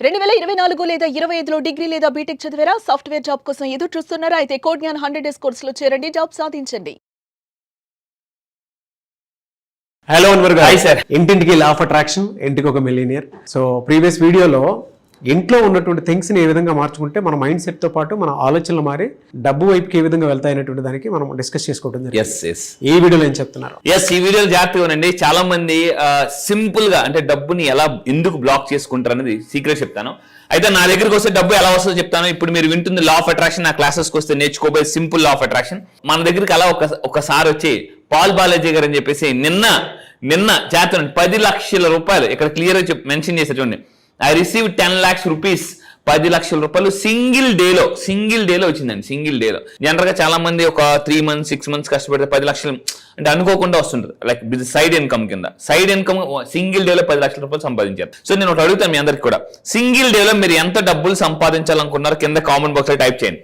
2024 లేదా 25లో డిగ్రీ లేదా బీటెక్ చదివారా? సాఫ్ట్వేర్ జాబ్ కోసం ఎదురు చూస్తున్నారా? అయితే కోడ్ జ్ఞాన్ 100 డేస్ కోర్సులో చేరండి, జాబ్ సాధించండి. హలో అన్వర్ గారు. Hi sir. ఇంటింటికి లా ఆఫ్ అట్రాక్షన్, ఇంటికి ఒక మిలియనియర్. సో ప్రీవియస్ వీడియోలో ఇంట్లో ఉన్నటువంటి థింగ్స్ ని ఏ విధంగా మార్చుకుంటే మన మైండ్ సెట్ తో పాటు మన ఆలోచనలు మారి డబ్బు వైపుకి ఏ విధంగా వెళ్తాయనేటువంటి దానికి మనం డిస్కస్ చేసుకోవడం జరిగింది. ఈ వీడియోలో ఏం చెప్తున్నారు? ఈ వీడియోలో జాగ్రత్తగా ఉండండి. చాలా మంది సింపుల్ గా అంటే డబ్బుని ఎలా ఎందుకు బ్లాక్ చేసుకుంటారు అనేది సీక్రెట్ చెప్తాను. అయితే నా దగ్గరికి వస్తే డబ్బు ఎలా వస్తుందో చెప్తాను. ఇప్పుడు మీరు వింటుంది లా ఆఫ్ అట్రాక్షన్. నా క్లాసెస్కి వస్తే నేర్చుకోబోయే సింపుల్ లా ఆఫ్ అట్రాక్షన్. మన దగ్గరికి అలా ఒకసారి వచ్చి పాల్ బాలాజీ గారు అని చెప్పేసి నిన్న చేస్తాను 10 లక్షల రూపాయలు ఇక్కడ క్లియర్ గా మెన్షన్ చేశారు చూడండి. ఐ రిసీవ్ 10 lakhs rupees, 10 లక్షల రూపాయలు సింగిల్ డేలో వచ్చిందండి. సింగిల్ డేలో. జనరల్ గా చాలా మంది ఒక 3 months 6 months కష్టపడితే 10 లక్షలు అంటే అనుకోకుండా వస్తుంటుంది. లైక్ సైడ్ ఇన్కమ్ కింద. సైడ్ ఇన్కమ్ సింగిల్ డేలో 10 లక్షల రూపాయలు సంపాదించారు. సో నేను ఒకటి అడుగుతాను మీ అందరికి కూడా, సింగిల్ డేలో మీరు ఎంత డబ్బులు సంపాదించాలనుకున్నారు కింద కామెంట్ బాక్స్ లో టైప్ చేయండి.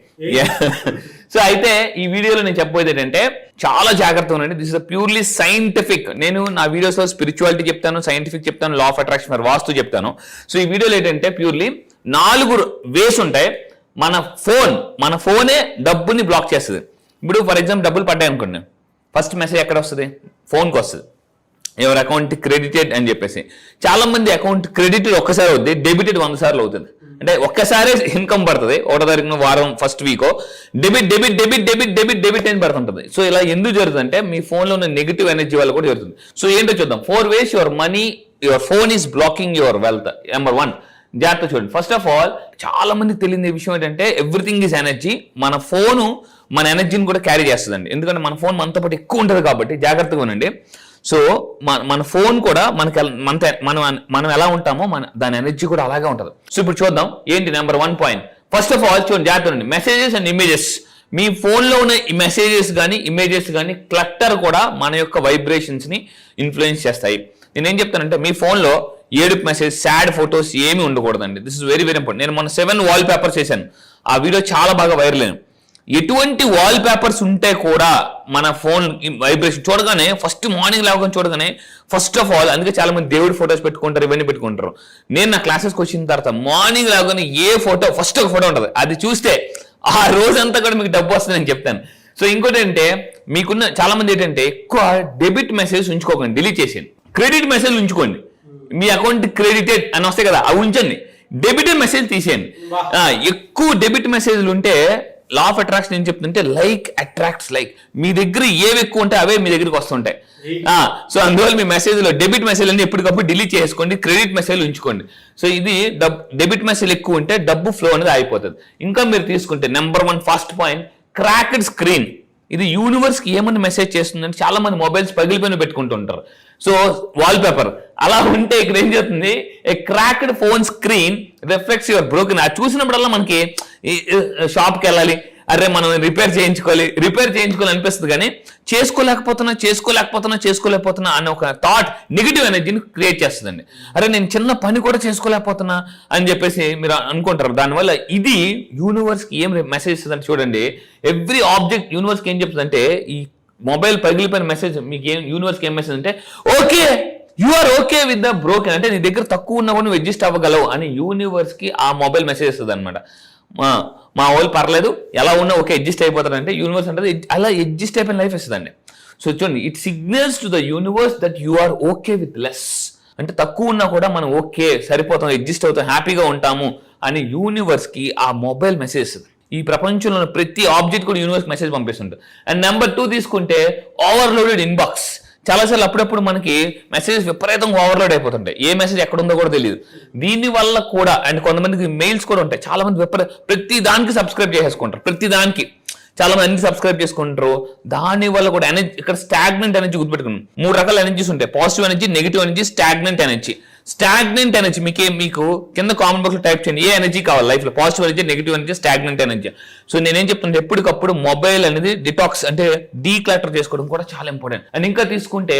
సో అయితే ఈ వీడియోలో నేను చెప్పబోయేది ఏంటంటే చాలా జాగ్రత్తగా ఉండండి. This is purely scientific. నేను నా వీడియోస్ లో స్పిరిచువాలిటీ చెప్తాను, సైంటిఫిక్ చెప్తాను, లా ఆఫ్ అట్రాక్షన్ మరి వాస్తు చెప్తాను. సో ఈ వీడియోలో ఏంటంటే ప్యూర్లీ 4 వేస్ ఉంటాయి. మన ఫోనే డబ్బుని బ్లాక్ చేస్తుంది. ఇప్పుడు ఫర్ ఎగ్జాంపుల్ డబ్బులు పడ్డాయి అనుకోండి, ఫస్ట్ మెసేజ్ ఎక్కడ వస్తుంది? ఫోన్కి వస్తుంది. ఎవరి అకౌంట్ క్రెడిటెడ్ అని చెప్పేసి. చాలా మంది అకౌంట్ క్రెడిటెడ్ ఒక్కసారి అవుతుంది, డెబిటెడ్ 100 సార్లు అవుతుంది. అంటే ఒక్కసారి ఇన్కమ్ పడుతుంది. 1వ తారీఖున వారం ఫస్ట్ వీక్ డెబిట్ అని పడుతుంటుంది. సో ఇలా ఎందుకు జరుగుతుంది అంటే మీ ఫోన్లో ఉన్న నెగిటివ్ ఎనర్జీ వల్ల కూడా జరుగుతుంది. సో ఏంటో చూద్దాం. 4 ways your phone is blocking your wealth. Number 1, జాగ్రత్త చూడండి. ఫస్ట్ ఆఫ్ ఆల్ చాలా మందికి తెలియని విషయం ఏంటంటే ఎవ్రీథింగ్ ఈజ్ ఎనర్జీ. మన ఫోను మన ఎనర్జీని కూడా క్యారీ చేస్తుందండి. ఎందుకంటే మన ఫోన్ మనతో పాటు ఎక్కువ ఉంటుంది కాబట్టి జాగ్రత్తగా ఉండండి. సో మన ఫోన్ కూడా మనం ఎలా ఉంటామో దాని ఎనర్జీ కూడా అలాగే ఉంటుంది. సో ఇప్పుడు చూద్దాం ఏంటి number 1 point. First of all చూడండి, జాగ్రత్త ఉండండి. Messages and images. మీ ఫోన్లో ఉన్న మెసేజెస్ కానీ ఇమేజెస్ కానీ క్లట్టర్ కూడా మన యొక్క వైబ్రేషన్స్ ని ఇన్ఫ్లుయెన్స్ చేస్తాయి. నేనేం చెప్తానంటే మీ ఫోన్లో ఏడుపు మెసేజ్, సాడ్ ఫొటోస్ ఏమీ ఉండకూడదండి. This is very very important. నేను మొన్న 7 వాల్ పేపర్స్ చేశాను. ఆ వీడియో చాలా బాగా వైరల్ అయింది. ఎటువంటి వాల్ పేపర్స్ ఉంటే కూడా మన ఫోన్ వైబ్రేషన్ చూడగానే ఫస్ట్ మార్నింగ్ లేవగానే చూడగానే ఫస్ట్ ఆఫ్ ఆల్, అందుకే చాలా మంది దేవుడి ఫొటోస్ పెట్టుకుంటారు, ఇవన్నీ పెట్టుకుంటారు. నేను నా క్లాసెస్కి వచ్చిన తర్వాత మార్నింగ్ లేవగానే ఫస్ట్ ఒక ఫోటో ఉంటుంది. అది చూస్తే ఆ రోజంతా కూడా మీకు డబ్బు వస్తుందని చెప్తాను. సో ఇంకోటి ఏంటంటే మీకున్న చాలా మంది ఏంటంటే ఎక్కువ డెబిట్ మెసేజ్ ఉంచుకోకండి, డిలీట్ చేసేయండి. క్రెడిట్ మెసేజ్ ఉంచుకోండి. మీ అకౌంట్ క్రెడిటెడ్ అని వస్తాయి కదా, అవి ఉంచండి. డెబిట్ మెసేజ్ తీసేయండి. ఎక్కువ డెబిట్ మెసేజ్లు ఉంటే లా ఆఫ్ అట్రాక్షన్ ఏం చెప్తుంటే లైక్ అట్రాక్ట్స్ లైక్. మీ దగ్గర ఏవి ఎక్కువ ఉంటే అవే మీ దగ్గరికి వస్తుంటాయి. సో అందువల్ల మీ మెసేజ్లో డెబిట్ మెసేజ్ అన్ని ఎప్పటికప్పుడు డిలీట్ చేసుకోండి, క్రెడిట్ మెసేజ్ ఉంచుకోండి. సో ఇది డెబిట్ మెసేజ్ ఎక్కువ ఉంటే డబ్బు ఫ్లో అనేది అయిపోతుంది. ఇంకా మీరు తీసుకుంటే number 1 first point, cracked screen. ఇది యూనివర్స్ కి ఏమన్నా మెసేజ్ చేస్తుందంటే చాలా మంది మొబైల్స్ పగిలిపోయిన పెట్టుకుంటుంటారు. సో వాల్ పేపర్ అలా ఉంటే ఇక్కడ ఏం చేస్తుంది, a cracked phone screen reflects your broken. అది చూసినప్పుడల్లా మనకి షాప్కి వెళ్ళాలి, అరే మనం రిపేర్ చేయించుకోవాలి అనిపిస్తుంది. కానీ చేసుకోలేకపోతున్నా అనే ఒక థాట్ నెగిటివ్ ఎనర్జీని క్రియేట్ చేస్తుందండి. అరే నేను చిన్న పని కూడా చేసుకోలేకపోతున్నా అని చెప్పేసి మీరు అనుకుంటారు. దానివల్ల ఇది యూనివర్స్కి ఏం మెసేజ్ ఇస్తుందంటే చూడండి, ఎవ్రీ ఆబ్జెక్ట్ యూనివర్స్కి ఏం చెప్తుందంటే ఈ మొబైల్ పగిలిపోయిన మెసేజ్ మీకు యూనివర్స్కి ఏం మెసేజ్ అంటే okay you are okay with the broken. అంటే నీ దగ్గర తక్కువ ఉన్నా కూడా నువ్వు అడ్జస్ట్ అవ్వగలవు అని యూనివర్స్కి ఆ మొబైల్ మెసేజ్ ఇస్తుంది అనమాట. మా వాళ్ళు పర్లేదు ఎలా ఉన్నా ఓకే అడ్జస్ట్ అయిపోతారంటే యూనివర్స్ అంటే అలా అడ్జస్ట్ అయిపోయిన లైఫ్ ఇస్తుందండి. సో చూడండి, it signals to the universe that you are okay with less. అంటే తక్కువ ఉన్నా కూడా మనం ఓకే సరిపోతాం, అడ్జస్ట్ అవుతాం, హ్యాపీగా ఉంటాము అని యూనివర్స్కి ఆ మొబైల్ మెసేజ్ ఇస్తుంది. ఈ ప్రపంచంలో ప్రతి ఆబ్జెక్ట్ కూడా యూనివర్స్ మెసేజ్ పంపిస్తుంటుంది. అండ్ నెంబర్ 2 తీసుకుంటే ఓవర్లోడెడ్ ఇన్బాక్స్. చాలాసార్లు అప్పుడప్పుడు మనకి మెసేజ్ విపరీతంగా ఓవర్లోడ్ అయిపోతుంటాయి, ఏ మెసేజ్ ఎక్కడ ఉందో కూడా తెలియదు. దీని వల్ల కూడా అండ్ కొంతమందికి మెయిల్స్ కూడా ఉంటాయి. చాలా మంది ప్రతి దానికి సబ్స్క్రైబ్ చేసేసుకుంటారు, ప్రతి దానికి చాలా మంది అన్ని సబ్స్క్రైబ్ చేసుకుంటారు. దాని వల్ల కూడా ఎనర్జీ, ఇక్కడ స్టాగ్నెంట్ ఎనర్జీ గుర్తుపెట్టుకున్నాం. 3 రకాల ఎనర్జీస్ ఉంటాయి, positive energy, negative energy, stagnant energy. Stagnant energy మీకు కింద కామెంట్ బాక్స్ లో టైప్ చేయండి ఏ ఎనర్జీ కావాలి లైఫ్ లో, positive energy, negative energy, stagnant energy. So నేనేం చెప్తుంటే ఎప్పటికప్పుడు మొబైల్ అనేది డిటాక్స్ అంటే డీక్లటర్ చేసుకోవడం కూడా చాలా ఇంపార్టెంట్. అండ్ ఇంకా తీసుకుంటే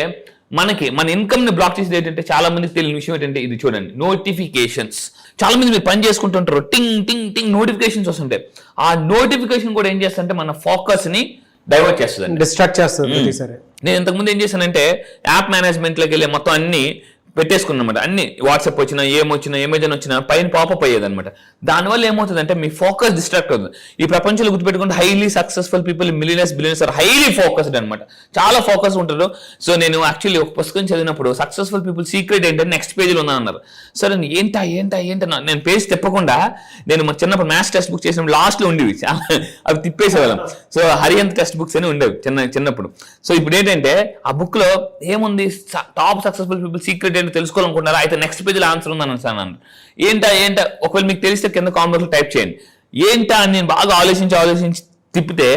మన ఇన్కమ్ ని బ్లాక్ చేసేది ఏంటంటే చాలా మందికి తెలియని విషయం ఏంటంటే ఇది చూడండి, నోటిఫికేషన్స్. చాలా మంది మీరు పని చేసుకుంటుంటారు, టింగ్ టింగ్ టింగ్ నోటిఫికేషన్స్ వస్తుంటాయి. ఆ నోటిఫికేషన్ కూడా ఏం చేస్తుంటే మన ఫోకస్ ని డైవర్ట్ చేస్తుంది, డిస్ట్రాక్ట్ చేస్తుంది. నేను ఇంతకుముందు ఏం చేశానంటే యాప్ మేనేజ్మెంట్ లోకి వెళ్ళి మొత్తం అన్ని పెట్టేసుకున్నమాట. అన్ని వాట్సాప్ వచ్చినా ఏమొచ్చినా అమెజాన్ వచ్చినా పైన పాపప్ అయ్యేది అనమాట. దానివల్ల ఏమవుతుందంటే మీ ఫోకస్ డిస్ట్రాక్ట్ అవుతుంది. ఈ ప్రపంచంలో గుర్తుపెట్టుకుంటే highly successful people billionaires are highly focused అనమాట, చాలా ఫోకస్ ఉంటారు. సో నేను యాక్చువల్లీ ఒక పుస్తకం చదివినప్పుడు సక్సెస్ఫుల్ పీపుల్ సీక్రెట్ ఏంటంటే నెక్స్ట్ పేజీలో ఉందన్నారు. సరే ఏంటా నేను పేజ్ తిప్పకుండా నేను మన చిన్నప్పుడు మ్యాథ్స్ టెక్స్ట్ బుక్ చేసినప్పుడు లాస్ట్లో ఉండేవి అవి తిప్పేసేవాళ్ళం. సో హరియంత్ టెక్స్ట్ బుక్స్ అని ఉండేవి చిన్నప్పుడు. సో ఇప్పుడు ఏంటంటే ఆ బుక్ లో ఏముంది, టాప్ సక్సెస్ఫుల్ పీపుల్ సీక్రెట్ ఏంటో తెలుసుకోవాలనుకుంటున్నారా, అయితే నెక్స్ట్ పేజీలో ఆన్సర్ ఉందని అన్నాను. ఏంటా ఒకవేళ మీకు తెలిస్తే కింద కామెంట్లో టైప్ చేయండి. ఏంటా అని నేను బాగా ఆలోచించి తిప్పితే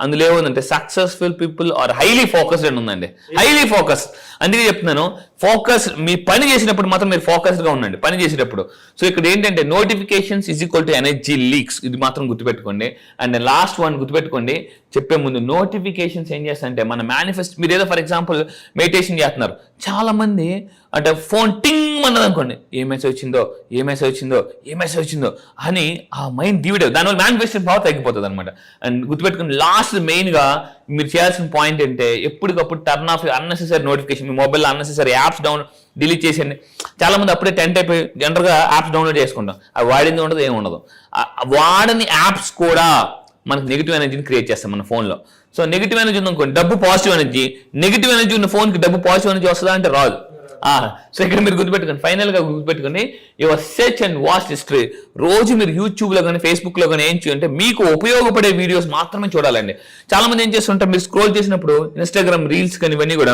అందులో ఏముందంటే successful people are highly focused అని ఉందండి. హైలీ ఫోకస్, అందుకే చెప్తున్నాను ఫోకస్. మీ పని చేసినప్పుడు మాత్రం మీరు ఫోకస్డ్ గా ఉండండి పని చేసేటప్పుడు. సో ఇక్కడ ఏంటంటే notifications is equal to energy leaks, ఇది మాత్రం గుర్తుపెట్టుకోండి. అండ్ లాస్ట్ వన్ గుర్తుపెట్టుకోండి, చెప్పే ముందు నోటిఫికేషన్స్ ఏం చేస్తాయంటే మన మేనిఫెస్ట్, మీరు ఏదో ఫర్ ఎగ్జాంపుల్ మెడిటేషన్ చేస్తున్నారు, చాలా మంది అంటే ఫోన్ టింగ్ అన్నది అనుకోండి, ఏ మెసేజ్ వచ్చిందో అని ఆ మైండ్ డివిడ్, దానివల్ల మేనిఫెస్టేషన్ పవర్ తగ్గిపోతుంది అనమాట. అండ్ గుర్తుపెట్టుకుని లాస్ట్ మెయిన్ గా మీరు చేయాల్సిన పాయింట్ అంటే ఎప్పటికప్పుడు టర్న్ ఆఫ్ అన్నెసెసరీ నోటిఫికేషన్. మీ మొబైల్లో అన్నెసెసరీ యాప్స్ డిలీట్ చేసేయండి. చాలా మంది అప్పుడే టెంట్ అయిపోయి జనరల్గా యాప్స్ డౌన్లోడ్ చేసుకుంటాం, అవి వాడింది ఉండదు ఏమి ఉండదు. వాడని యాప్స్ కూడా మనకు నెగిటివ్ ఎనర్జీని క్రియేట్ చేస్తాం మన ఫోన్లో. సో నెగిటివ్ ఎనర్జీ ఉందనుకోండి, డబ్బు పాజిటివ్ ఎనర్జీ, నెగిటివ్ ఎనర్జీ ఉన్న ఫోన్కి డబ్బు పాజిటివ్ ఎనర్జీ వస్తుందా అంటే రాదు. సో ఇక్కడ మీరు గుర్తుపెట్టుకోండి, ఫైనల్ గా గుర్తుపెట్టుకుని your search and watch history. రోజు మీరు యూట్యూబ్ లో కానీ ఫేస్బుక్ లో కానీ ఏం చేయంటే మీకు ఉపయోగపడే వీడియోస్ మాత్రమే చూడాలండి. చాలా మంది ఏం చేస్తుంటారు, మీరు స్క్రోల్ చేసినప్పుడు ఇన్స్టాగ్రామ్ రీల్స్ కానీ ఇవన్నీ కూడా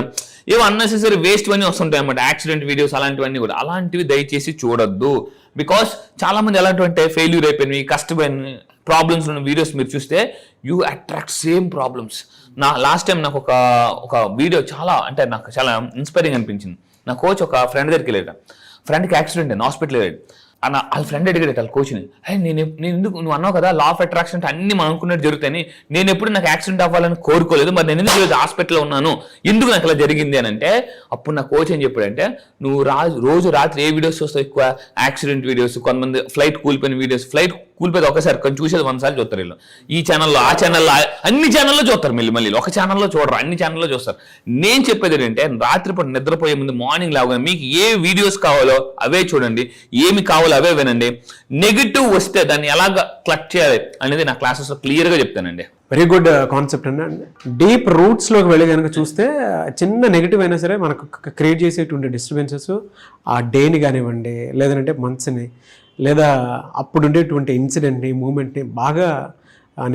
ఏవో అన్నెసెసరీ వేస్ట్ అన్నీ వస్తుంటాయి అన్నమాట, యాక్సిడెంట్ వీడియోస్ అలాంటివన్నీ కూడా. అలాంటివి దయచేసి చూడొద్దు. బికాస్ చాలా మంది ఎలాంటి అంటే ఫెయిల్యూర్ అయిపోయినవి, కష్టమైన ప్రాబ్లమ్స్ ఉన్న వీడియోస్ మీరు చూస్తే you attract same problems. Last time నాకు ఒక వీడియో నాకు చాలా ఇన్స్పైరింగ్ అనిపించింది. నా కోచ్ ఒక ఫ్రెండ్ దగ్గరికి వెళ్ళాడు, ఫ్రెండ్కి యాక్సిడెంట్ అయింది, హాస్పిటల్ వెళ్ళాడు. వాళ్ళ ఫ్రెండ్ అడిగాడు వాళ్ళ కోచ్ని, నేను ఎందుకు, నువ్వు అన్నావు కదా లా ఆఫ్ అట్రాక్షన్ అంటే అన్ని మనం అనుకున్నట్టు జరుగుతాయని, నేను ఎప్పుడు నాకు యాక్సిడెంట్ అవ్వాలని కోరుకోలేదు, మరి నేను ఎందుకు హాస్పిటల్లో ఉన్నాను, ఎందుకు నాకు ఇలా జరిగింది అని అంటే, అప్పుడు నా కోచ్ ఏం చెప్పాడంటే, నువ్వు రోజు రాత్రి ఏ వీడియోస్ చూస్తావు ఎక్కువ, యాక్సిడెంట్ వీడియోస్, కొంతమంది ఫ్లైట్ కూలిపోయిన వీడియోస్, ఫ్లైట్ కూలిపోతే ఒకసారి కొంచెం చూసేది 100 సార్లు చూస్తారు వీళ్ళు, ఈ ఛానల్లో ఆ ఛానల్లో అన్ని ఛానల్లో చూస్తారు, మళ్ళీ ఒక ఛానల్లో చూడరు, అన్ని ఛానల్లో చూస్తారు. నేను చెప్పేది ఏంటంటే రాత్రిపూట నిద్రపోయే ముందు మార్నింగ్ లాగా మీకు ఏ వీడియోస్ కావాలో అవే చూడండి, ఏమి కావాలో అవే వినండి. నెగిటివ్ వస్తే దాన్ని ఎలాగ క్లట్ చేయాలి అనేది నా క్లాసెస్లో క్లియర్గా చెప్తానండి. వెరీ గుడ్ కాన్సెప్ట్ అండి. డీప్ రూట్స్లోకి వెళ్ళి కనుక చూస్తే చిన్న నెగిటివ్ అయినా సరే మనకు క్రియేట్ చేసేటువంటి డిస్టర్బెన్సెస్ ఆ డేని కానివ్వండి, లేదంటే మంత్స్ని, లేదా అప్పుడు ఉండేటువంటి ఇన్సిడెంట్ని, మూమెంట్ని బాగా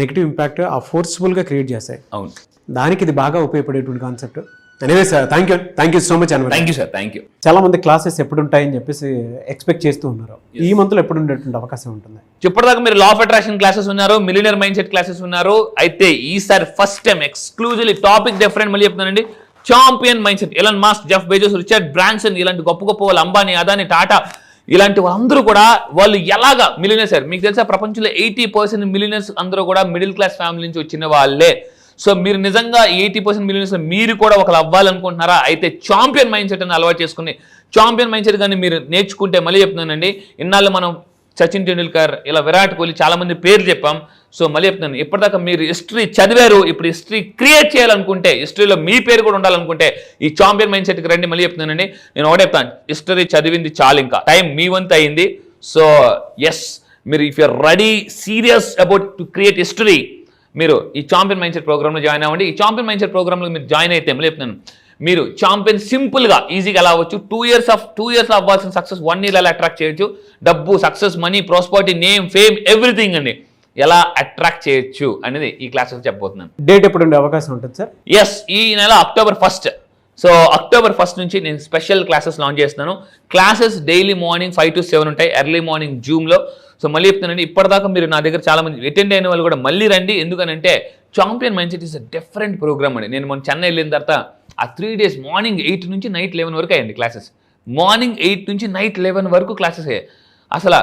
నెగిటివ్ ఇంపాక్ట్ ఆ ఫోర్స్ఫుల్గా క్రియేట్ చేస్తాయి. అవును, దానికి ఇది బాగా ఉపయోగపడేటువంటి concept. Anyway sir, thank you so much అన్నమాట. Thank you sir, thank you. చాలా మంది క్లాసెస్ ఎప్పుడు ఉంటాయని చెప్పేసి ఎక్స్పెక్ట్ చేస్తూ ఉన్నారు. ఈ మంత్లో ఎప్పుడు ఉండేటువంటి అవకాశం ఉంటుంది? ఇప్పటిదాకా మీరు లా ఆఫ్ అట్రాక్షన్ క్లాసెస్ ఉన్నారు, మిలియనర్ మైండ్ సెట్ క్లాసెస్ ఉన్నారు. అయితే ఈసారి first time exclusively topic different, మళ్ళీ చెప్తానండి, champion mind set. Elon Musk, Jeff Bezos, Richard Branson, ఇలాంటి గొప్ప వాళ్ళు, అంబానీ, అదానీ, టాటా, ఇలాంటి వాళ్ళందరూ కూడా వాళ్ళు ఎలాగా మిలియనర్స్ అయ్యారు. మీకు తెలుసా ప్రపంచంలో 80% మిలియనర్స్ అందరూ కూడా మిడిల్ క్లాస్ ఫ్యామిలీ నుంచి వచ్చిన వాళ్ళే. సో మీరు నిజంగా 80% మిలియనర్స్ మీరు కూడా ఒకరు అవ్వాలనుకుంటున్నారా? అయితే చాంపియన్ మైండ్ సెట్ అని అలవాటు చేసుకుని చాంపియన్ మైండ్ సెట్ కానీ మీరు నేర్చుకుంటే, మళ్ళీ చెప్తున్నానండి, ఇన్నాళ్ళు మనం సచిన్ టెండూల్కర్, ఇలా విరాట్ కోహ్లీ, చాలా మంది పేర్లు చెప్పాం. సో మళ్ళీ చెప్తున్నాను, ఇప్పటిదాకా మీరు హిస్టరీ చదివారు, ఇప్పుడు హిస్టరీ క్రియేట్ చేయాలనుకుంటే, హిస్టరీలో మీ పేరు కూడా ఉండాలనుకుంటే ఈ చాంపియన్ మైండ్ సెట్కి రండి. మళ్ళీ చెప్తున్నానండి, నేను ఒకటే చెప్తాను, హిస్టరీ చదివింది చాలు, ఇంకా టైం మీ వంతు అయింది. సో ఎస్, మీరు if you're ready serious about to create history, మీరు ఈ చాంపియన్ మైండ్ సెట్ ప్రోగ్రామ్లో జాయిన్ అవ్వండి. ఈ చాంపియన్ మైండ్ సెట్ ప్రోగ్రామ్లో మీరు జాయిన్ అయితే మళ్ళీ చెప్తున్నాను, మీరు చాంపియన్ సింపుల్గా ఈజీగా ఎలా అవ్వచ్చు. 2 years అవ్వాల్సిన సక్సెస్ 1 year ఎలా అట్రాక్ట్ చేయొచ్చు. డబ్బు, success, money, prosperity, name, fame, everything అండి ఎలా అట్రాక్ట్ చేయొచ్చు అనేది ఈ క్లాసెస్ చెప్పబోతున్నాను. డేట్ ఎప్పుడు ఉండే అవకాశం ఉంటుంది సార్? ఎస్, ఈ నెల October 1st. So October 1st నుంచి నేను స్పెషల్ క్లాసెస్ లాంచ్ చేస్తున్నాను. క్లాసెస్ డైలీ మార్నింగ్ 5 to 7 ఉంటాయి, ఎర్లీ మార్నింగ్ జూమ్లో. సో మళ్ళీ చెప్తానండి, ఇప్పటిదాకా మీరు నా దగ్గర చాలా మంది అటెండ్ అయిన వాళ్ళు కూడా మళ్ళీ రండి. ఎందుకనంటే champion mindset is a different programme అండి. నేను మొన్న చెన్నై వెళ్ళిన తర్వాత ఆ 3 days మార్నింగ్ 8 నుంచి నైట్ 11 వరకు అయ్యండి క్లాసెస్. మార్నింగ్ 8 నుంచి నైట్ 11 వరకు క్లాసెస్ అయ్యాయి. అసలు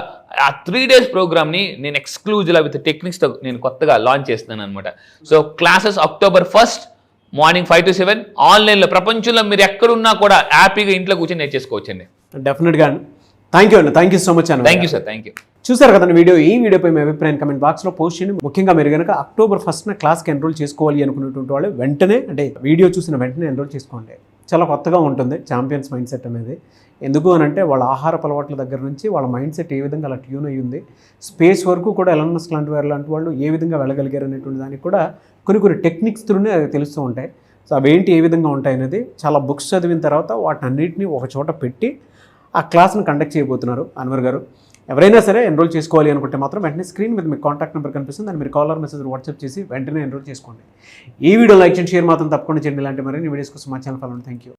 ఆ 3 days ప్రోగ్రామ్ని నేను ఎక్స్క్లూజివ్గా విత్ టెక్నిక్స్తో నేను కొత్తగా లాంచ్ చేస్తున్నాను అనమాట. So classes October 1st morning 5 to 7 ఆన్లైన్లో. ప్రపంచంలో మీరు ఎక్కడున్నా కూడా హ్యాపీగా ఇంట్లో కూర్చొని నేర్చేసుకోవచ్చండి. డెఫినెట్గా. థ్యాంక్ యూ అండి, థ్యాంక్ యూ సో మచ్ అండి. Thank you sir, thank you. చూసారు కదండి వీడియో. ఈ వీడియోపై మీ అభిప్రాయం కమెంట్ బాక్స్లో పోస్ట్ చేయండి. ముఖ్యంగా మీరు కనుక October 1st క్లాస్కి ఎన్రోల్ చేసుకోవాలి అనుకున్నటువంటి వాళ్ళు వెంటనే, అంటే వీడియో చూసిన వెంటనే ఎన్రోల్ చేసుకోండి. చాలా కొత్తగా ఉంటుంది చాంపియన్స్ మైండ్ సెట్ అనేది. ఎందుకు అని అంటే వాళ్ళ ఆహార అలవాట్ల దగ్గర నుంచి వాళ్ళ మైండ్ సెట్ ఏ విధంగా అలా ట్యూన్ అయ్యి ఉంది, స్పేస్ వరకు కూడా ఎలాన్ మస్క్ లాంటి వాళ్ళు ఏ విధంగా వెళ్ళగలిగారు అనేటువంటి దానికి కూడా కొన్ని టెక్నిక్స్ త్రూనే తెలుస్తూ ఉంటాయి. సో అవేంటి ఏ విధంగా ఉంటాయి అనేది చాలా బుక్స్ చదివిన తర్వాత వాటిని అన్నింటినీ ఒక చోట పెట్టి ఆ క్లాస్ని కండక్ట్ చేయబోతున్నారు అన్వర్ గారు. ఎవరైనా సరే ఎన్రోల్ చేసుకోవాలి అనుకుంటే మాత్రం వెంటనే స్క్రీన్ మీద మీకు కాంటాక్ట్ నెంబర్ కనిపిస్తుంది, దాన్ని మీరు కాలర్ మెసేజ్ వాట్సాప్ చేసి వెంటనే ఎన్రోల్ చేసుకోండి. ఈ వీడియో లైక్ చేయండి, షేర్ మాత్రం తప్పకుండా చేయండి. ఇలాంటి మరిన్ని వీడియోస్ కోసం మా ఛానల్ ఫాలో. Thank you.